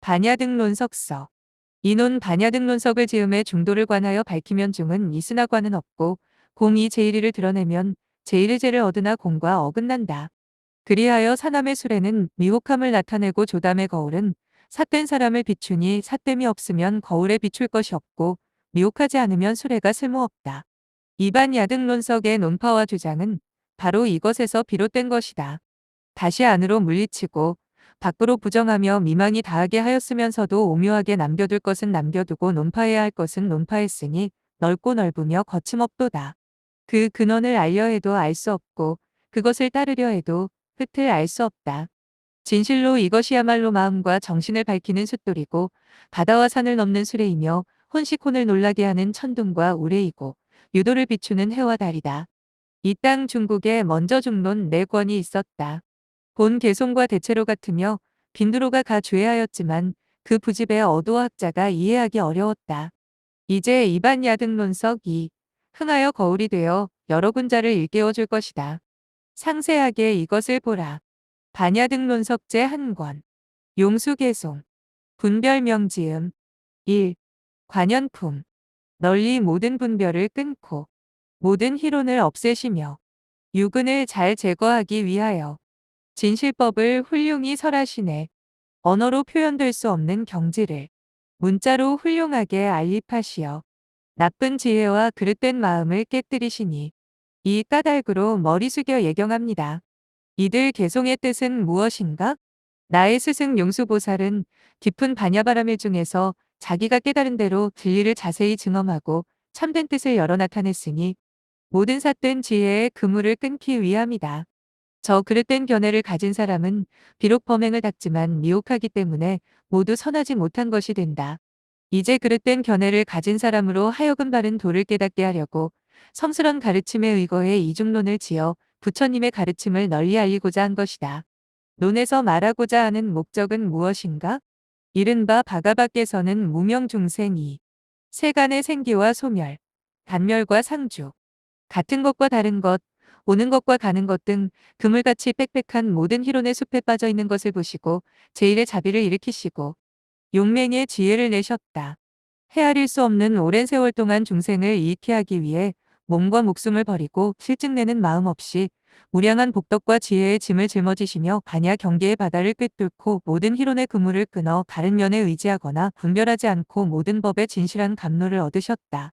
반야등론석서. 이논 반야등론석을 즈음의 중도를 관하여 밝히면 중은 있으나 관은 없고 공이 제1위를 드러내면 제1의제를 얻으나 공과 어긋난다. 그리하여 사남의 술에는 미혹함을 나타내고 조담의 거울은 삿된 사람을 비추니 삿됨이 없으면 거울에 비출 것이 없고 미혹하지 않으면 수레가 쓸모없다. 이반 야등론석의 논파와 주장은 바로 이것에서 비롯된 것이다. 다시 안으로 물리치고 밖으로 부정하며 미망이 다하게 하였으면서도 오묘하게 남겨둘 것은 남겨두고 논파해야 할 것은 논파했으니 넓고 넓으며 거침없도다. 그 근원을 알려 해도 알 수 없고 그것을 따르려 해도 끝을 알 수 없다. 진실로 이것이야말로 마음과 정신을 밝히는 숫돌이고 바다와 산을 넘는 수레이며 혼식혼을 놀라게 하는 천둥과 우레이고 유도를 비추는 해와 달이다. 이 땅 중국에 먼저 중론 4권이 있었다. 본 개송과 대체로 같으며 빈두로가 가주해하였지만 그 부집에 어도학자가 이해하기 어려웠다. 이제 이반 야등론석 2. 흥하여 거울이 되어 여러 군자를 일깨워 줄 것이다. 상세하게 이것을 보라. 반야등론석제 한 권. 용수개송. 분별명지음. 1. 관연품. 널리 모든 분별을 끊고 모든 희론을 없애시며 유근을 잘 제거하기 위하여 진실법을 훌륭히 설하시네. 언어로 표현될 수 없는 경지를 문자로 훌륭하게 알립하시어 나쁜 지혜와 그릇된 마음을 깨뜨리시니 이 까닭으로 머리 숙여 예경합니다. 이들 개송의 뜻은 무엇인가? 나의 스승 용수보살은 깊은 반야바라밀 중에서 자기가 깨달은 대로 진리를 자세히 증험하고 참된 뜻을 열어 나타냈으니 모든 삿된 지혜의 그물을 끊기 위함이다. 저 그릇된 견해를 가진 사람은 비록 범행을 닦지만 미혹하기 때문에 모두 선하지 못한 것이 된다. 이제 그릇된 견해를 가진 사람으로 하여금 바른 도를 깨닫게 하려고 성스런 가르침에 의거해 이중론을 지어 부처님의 가르침을 널리 알리고자 한 것이다. 논에서 말하고자 하는 목적은 무엇인가? 이른바 바가바께서는 무명중생이 세간의 생기와 소멸, 단멸과 상주, 같은 것과 다른 것, 오는 것과 가는 것 등 그물같이 빽빽한 모든 희론의 숲에 빠져 있는 것을 보시고 제1의 자비를 일으키시고 용맹의 지혜를 내셨다. 헤아릴 수 없는 오랜 세월 동안 중생을 이익해 하기 위해 몸과 목숨을 버리고 실증내는 마음 없이 무량한 복덕과 지혜의 짐을 짊어지시며 반야 경계의 바다를 꿰뚫고 모든 희론의 그물을 끊어 다른 면에 의지하거나 분별하지 않고 모든 법의 진실한 감로를 얻으셨다.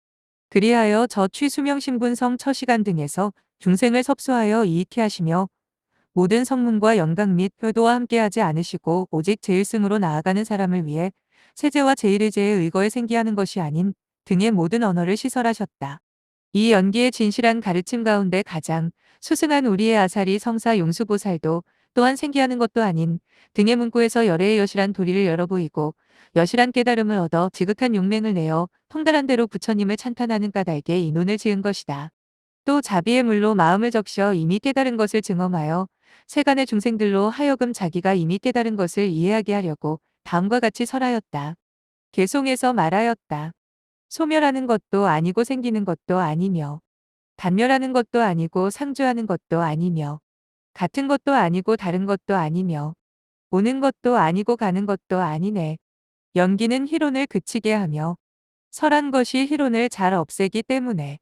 그리하여 저 취수명신분성 처시간 등에서 중생을 섭수하여 이익해 하시며 모든 성문과 영광 및 효도와 함께하지 않으시고 오직 제일승으로 나아가는 사람을 위해 세제와 제일의제에 의거해 생기하는 것이 아닌 등의 모든 언어를 시설하셨다. 이 연기의 진실한 가르침 가운데 가장 수승한 우리의 아사리 성사 용수보살도 또한 생기하는 것도 아닌 등의 문구에서 열애의 여실한 도리를 열어 보이고 여실한 깨달음을 얻어 지극한 용맹을 내어 통달한 대로 부처님을 찬탄하는 까닭에 이 논을 지은 것이다. 또 자비의 물로 마음을 적셔 이미 깨달은 것을 증험하여 세간의 중생들로 하여금 자기가 이미 깨달은 것을 이해하게 하려고 다음과 같이 설하였다. 개송에서 말하였다. 소멸하는 것도 아니고 생기는 것도 아니며 단멸하는 것도 아니고 상주하는 것도 아니며 같은 것도 아니고 다른 것도 아니며 오는 것도 아니고 가는 것도 아니네. 연기는 희론을 그치게 하며 설한 것이 희론을 잘 없애기 때문에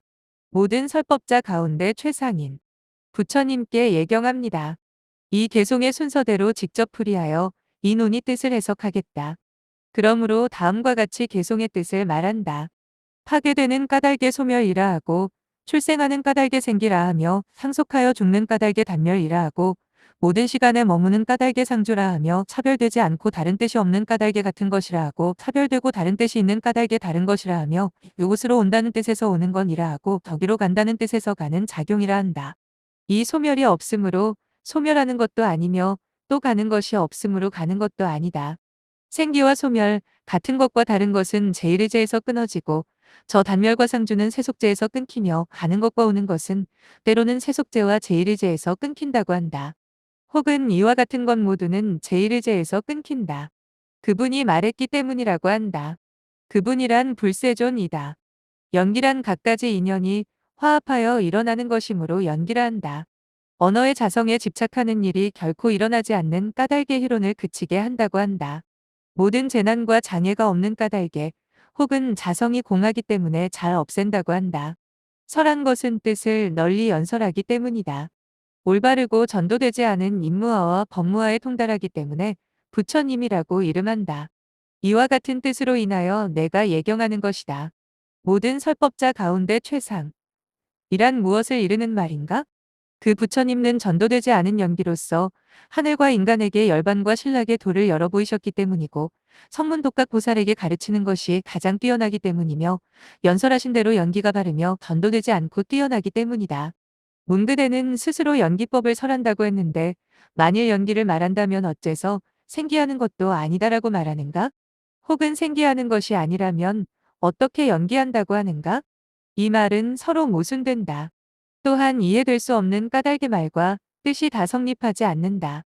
모든 설법자 가운데 최상인 부처님께 예경합니다. 이 개송의 순서대로 직접 풀이하여 이 논의 뜻을 해석하겠다. 그러므로 다음과 같이 개송의 뜻을 말한다. 파괴되는 까닭의 소멸이라 하고 출생하는 까닭의 생기라 하며 상속하여 죽는 까닭의 단멸이라 하고 모든 시간에 머무는 까닭의 상주라 하며 차별되지 않고 다른 뜻이 없는 까닭의 같은 것이라 하고 차별되고 다른 뜻이 있는 까닭의 다른 것이라 하며 이곳으로 온다는 뜻에서 오는 건이라 하고 저기로 간다는 뜻에서 가는 작용이라 한다. 이 소멸이 없으므로 소멸하는 것도 아니며 또 가는 것이 없으므로 가는 것도 아니다. 생기와 소멸, 같은 것과 다른 것은 제1의제에서 끊어지고 저 단멸과 상주는 세속제에서 끊기며 가는 것과 오는 것은 때로는 세속제와 제1의제에서 끊긴다고 한다. 혹은 이와 같은 것 모두는 제1의제에서 끊긴다. 그분이 말했기 때문이라고 한다. 그분이란 불세존이다. 연기란 갖가지 인연이 화합하여 일어나는 것이므로 연기라 한다. 언어의 자성에 집착하는 일이 결코 일어나지 않는 까닭의 희론을 그치게 한다고 한다. 모든 재난과 장애가 없는 까닭에 혹은 자성이 공하기 때문에 잘 없앤다고 한다. 설한 것은 뜻을 널리 연설하기 때문이다. 올바르고 전도되지 않은 임무화와 법무화에 통달하기 때문에 부처님이라고 이름한다. 이와 같은 뜻으로 인하여 내가 예경하는 것이다. 모든 설법자 가운데 최상. 이란 무엇을 이르는 말인가? 그 부처님은 전도되지 않은 연기로서 하늘과 인간에게 열반과 신락의 도를 열어 보이셨기 때문이고 성문독각 보살에게 가르치는 것이 가장 뛰어나기 때문이며 연설하신 대로 연기가 바르며 전도되지 않고 뛰어나기 때문이다. 문그대는 스스로 연기법을 설한다고 했는데 만일 연기를 말한다면 어째서 생기하는 것도 아니다라고 말하는가? 혹은 생기하는 것이 아니라면 어떻게 연기한다고 하는가? 이 말은 서로 모순된다. 또한 이해될 수 없는 까닭의 말과 뜻이 다 성립하지 않는다.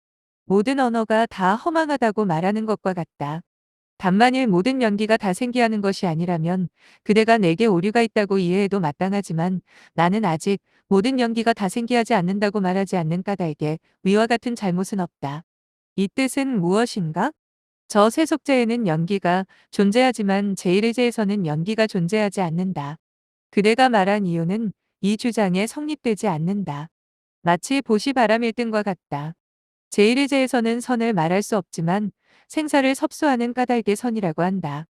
모든 언어가 다 허망하다고 말하는 것과 같다. 단만일 모든 연기가 다 생기하는 것이 아니라면 그대가 내게 오류가 있다고 이해해도 마땅하지만 나는 아직 모든 연기가 다 생기하지 않는다고 말하지 않는 까닭에 위와 같은 잘못은 없다. 이 뜻은 무엇인가? 저 세속제에는 연기가 존재하지만 제1의제에서는 연기가 존재하지 않는다. 그대가 말한 이유는 이 주장에 성립되지 않는다. 마치 보시 바람 1등과 같다. 제1의제에서는 선을 말할 수 없지만 생사를 섭수하는 까닭의 선이라고 한다.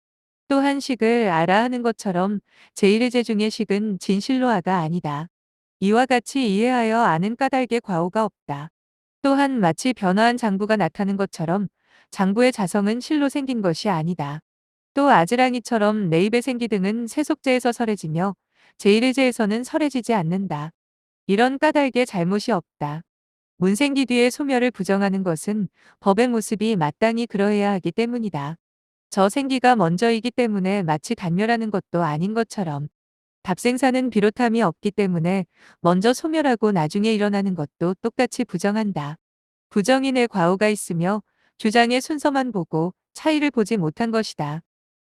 또한 식을 알아 하는 것처럼 제1의제 중의 식은 진실로 아가 아니다. 이와 같이 이해하여 아는 까닭의 과오가 없다. 또한 마치 변화한 장부가 나타난 것처럼 장부의 자성은 실로 생긴 것이 아니다. 또 아지랑이처럼 내 입에 생기 등은 세속제에서 설해지며 제1의제에서는 설해지지 않는다. 이런 까닭에 잘못이 없다. 문생기 뒤에 소멸을 부정하는 것은 법의 모습이 마땅히 그러해야 하기 때문이다. 저 생기가 먼저이기 때문에 마치 단멸하는 것도 아닌 것처럼 답생사는 비롯함이 없기 때문에 먼저 소멸하고 나중에 일어나는 것도 똑같이 부정한다. 부정인의 과오가 있으며 주장의 순서만 보고 차이를 보지 못한 것이다.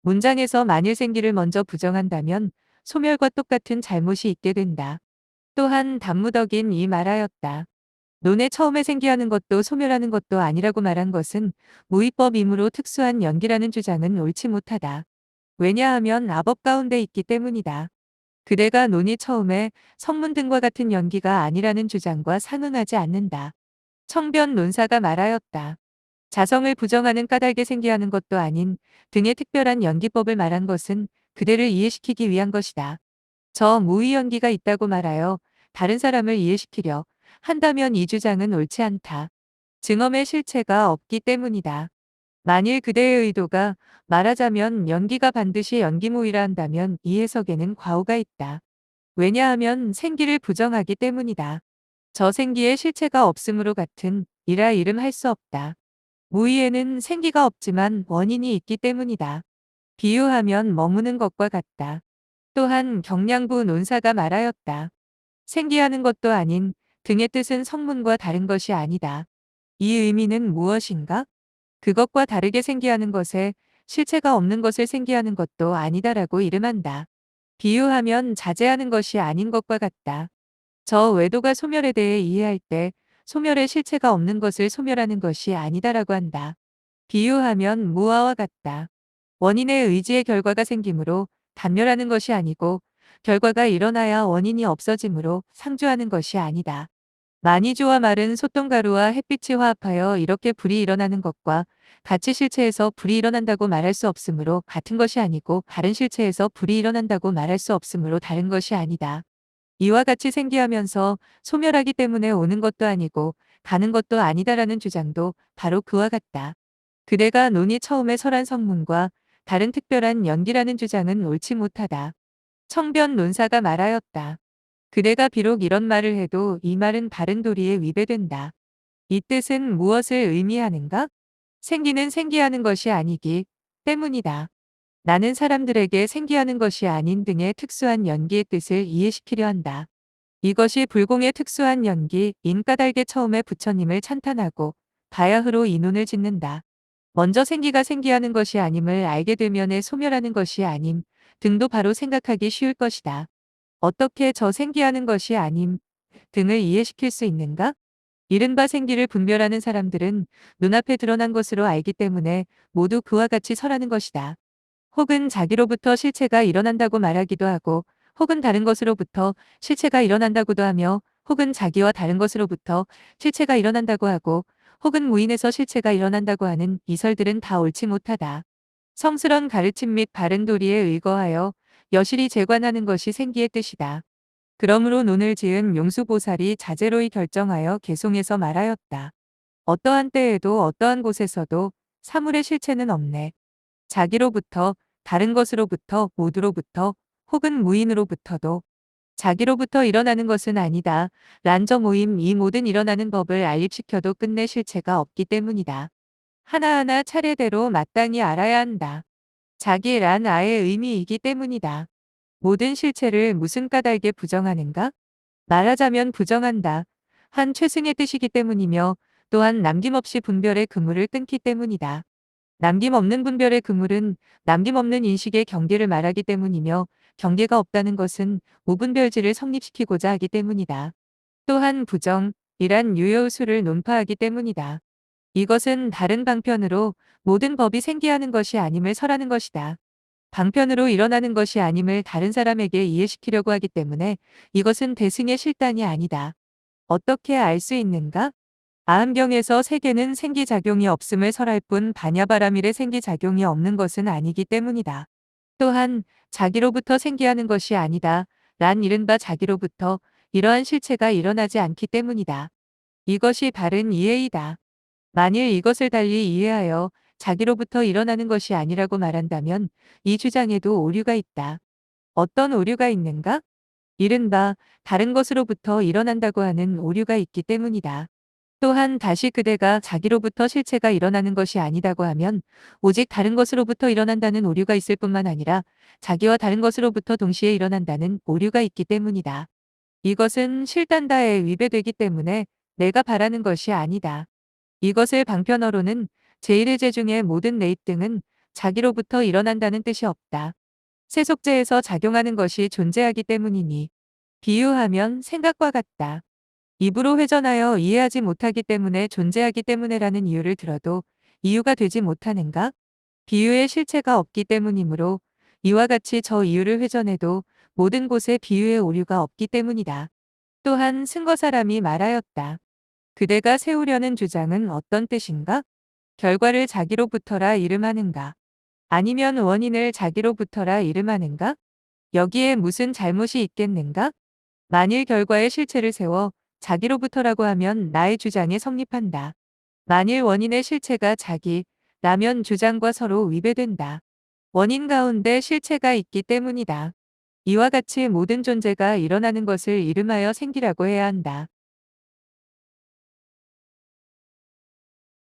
문장에서 만일 생기를 먼저 부정한다면 소멸과 똑같은 잘못이 있게 된다. 또한 단무덕인 이 말하였다. 논에 처음에 생기하는 것도 소멸하는 것도 아니라고 말한 것은 무위법이므로 특수한 연기라는 주장은 옳지 못하다. 왜냐하면 아법 가운데 있기 때문이다. 그대가 논이 처음에 성문 등과 같은 연기가 아니라는 주장과 상응하지 않는다. 청변 논사가 말하였다. 자성을 부정하는 까닭에 생기하는 것도 아닌 등의 특별한 연기법을 말한 것은 그대를 이해시키기 위한 것이다. 저 무의 연기가 있다고 말하여 다른 사람을 이해시키려 한다면 이 주장은 옳지 않다. 증언의 실체가 없기 때문이다. 만일 그대의 의도가 말하자면 연기가 반드시 연기무의라 한다면 이 해석에는 과오가 있다. 왜냐하면 생기를 부정하기 때문이다. 저 생기에 실체가 없으므로 같은 이라 이름할 수 없다. 무의에는 생기가 없지만 원인이 있기 때문이다. 비유하면 머무는 것과 같다. 또한 경량부 논사가 말하였다. 생기하는 것도 아닌 등의 뜻은 성문과 다른 것이 아니다. 이 의미는 무엇인가? 그것과 다르게 생기하는 것에 실체가 없는 것을 생기하는 것도 아니다라고 이름한다. 비유하면 자제하는 것이 아닌 것과 같다. 저 외도가 소멸에 대해 이해할 때 소멸의 실체가 없는 것을 소멸하는 것이 아니다라고 한다. 비유하면 무아와 같다. 원인의 의지의 결과가 생기므로 단멸하는 것이 아니고 결과가 일어나야 원인이 없어지므로 상주하는 것이 아니다. 마니주와 말은 소똥가루와 햇빛이 화합하여 이렇게 불이 일어나는 것과 같이 실체에서 불이 일어난다고 말할 수 없으므로 같은 것이 아니고 다른 실체에서 불이 일어난다고 말할 수 없으므로 다른 것이 아니다. 이와 같이 생기하면서 소멸하기 때문에 오는 것도 아니고 가는 것도 아니다라는 주장도 바로 그와 같다. 그대가 논이 처음에 설한 성문과 다른 특별한 연기라는 주장은 옳지 못하다. 청변 논사가 말하였다. 그대가 비록 이런 말을 해도 이 말은 바른 도리에 위배된다. 이 뜻은 무엇을 의미하는가? 생기는 생기하는 것이 아니기 때문이다. 나는 사람들에게 생기하는 것이 아닌 등의 특수한 연기의 뜻을 이해시키려 한다. 이것이 불공의 특수한 연기, 인까닭의 처음에 부처님을 찬탄하고 바야흐로 이논을 짓는다. 먼저 생기가 생기하는 것이 아님을 알게 되면에 소멸하는 것이 아님 등도 바로 생각하기 쉬울 것이다. 어떻게 저 생기하는 것이 아님 등을 이해시킬 수 있는가? 이른바 생기를 분별하는 사람들은 눈앞에 드러난 것으로 알기 때문에 모두 그와 같이 설하는 것이다. 혹은 자기로부터 실체가 일어난다고 말하기도 하고, 혹은 다른 것으로부터 실체가 일어난다고도 하며, 혹은 자기와 다른 것으로부터 실체가 일어난다고 하고, 혹은 무인에서 실체가 일어난다고 하는 이 설들은 다 옳지 못하다. 성스런 가르침 및 바른 도리에 의거하여 여실히 재관하는 것이 생기의 뜻이다. 그러므로 논을 지은 용수보살이 자제로이 결정하여 개송해서 말하였다. 어떠한 때에도 어떠한 곳에서도 사물의 실체는 없네. 자기로부터, 다른 것으로부터, 모두로부터, 혹은 무인으로부터도 자기로부터 일어나는 것은 아니다. 란저모임 이 모든 일어나는 법을 알립시켜도 끝내 실체가 없기 때문이다. 하나하나 차례대로 마땅히 알아야 한다. 자기란 아의 의미이기 때문이다. 모든 실체를 무슨 까닭에 부정하는가? 말하자면 부정한다. 한 최승의 뜻이기 때문이며 또한 남김없이 분별의 그물을 끊기 때문이다. 남김없는 분별의 그물은 남김없는 인식의 경계를 말하기 때문이며 경계가 없다는 것은 무분별지를 성립시키고자 하기 때문이다. 또한 부정이란 유효수를 논파하기 때문이다. 이것은 다른 방편으로 모든 법이 생기하는 것이 아님을 설하는 것이다. 방편으로 일어나는 것이 아님을 다른 사람에게 이해시키려고 하기 때문에 이것은 대승의 실단이 아니다. 어떻게 알 수 있는가? 아함경에서 세계는 생기작용이 없음을 설할 뿐 반야바라밀의 생기작용이 없는 것은 아니기 때문이다. 또한 자기로부터 생기하는 것이 아니다. 란 이른바 자기로부터 이러한 실체가 일어나지 않기 때문이다. 이것이 바른 이해이다. 만일 이것을 달리 이해하여 자기로부터 일어나는 것이 아니라고 말한다면 이 주장에도 오류가 있다. 어떤 오류가 있는가? 이른바 다른 것으로부터 일어난다고 하는 오류가 있기 때문이다. 또한 다시 그대가 자기로부터 실체가 일어나는 것이 아니다고 하면 오직 다른 것으로부터 일어난다는 오류가 있을 뿐만 아니라 자기와 다른 것으로부터 동시에 일어난다는 오류가 있기 때문이다. 이것은 실단다에 위배되기 때문에 내가 바라는 것이 아니다. 이것을 방편어로는 제1의 제중의 모든 내입 등은 자기로부터 일어난다는 뜻이 없다. 세속제에서 작용하는 것이 존재하기 때문이니 비유하면 생각과 같다. 입으로 회전하여 이해하지 못하기 때문에 존재하기 때문에라는 이유를 들어도 이유가 되지 못하는가? 비유의 실체가 없기 때문이므로 이와 같이 저 이유를 회전해도 모든 곳에 비유의 오류가 없기 때문이다. 또한 승거사람이 말하였다. 그대가 세우려는 주장은 어떤 뜻인가? 결과를 자기로부터라 이름하는가? 아니면 원인을 자기로부터라 이름하는가? 여기에 무슨 잘못이 있겠는가? 만일 결과의 실체를 세워 자기로부터라고 하면 나의 주장에 성립한다. 만일 원인의 실체가 자기라면 주장과 서로 위배된다. 원인 가운데 실체가 있기 때문이다. 이와 같이 모든 존재가 일어나는 것을 이름하여 생기라고 해야 한다.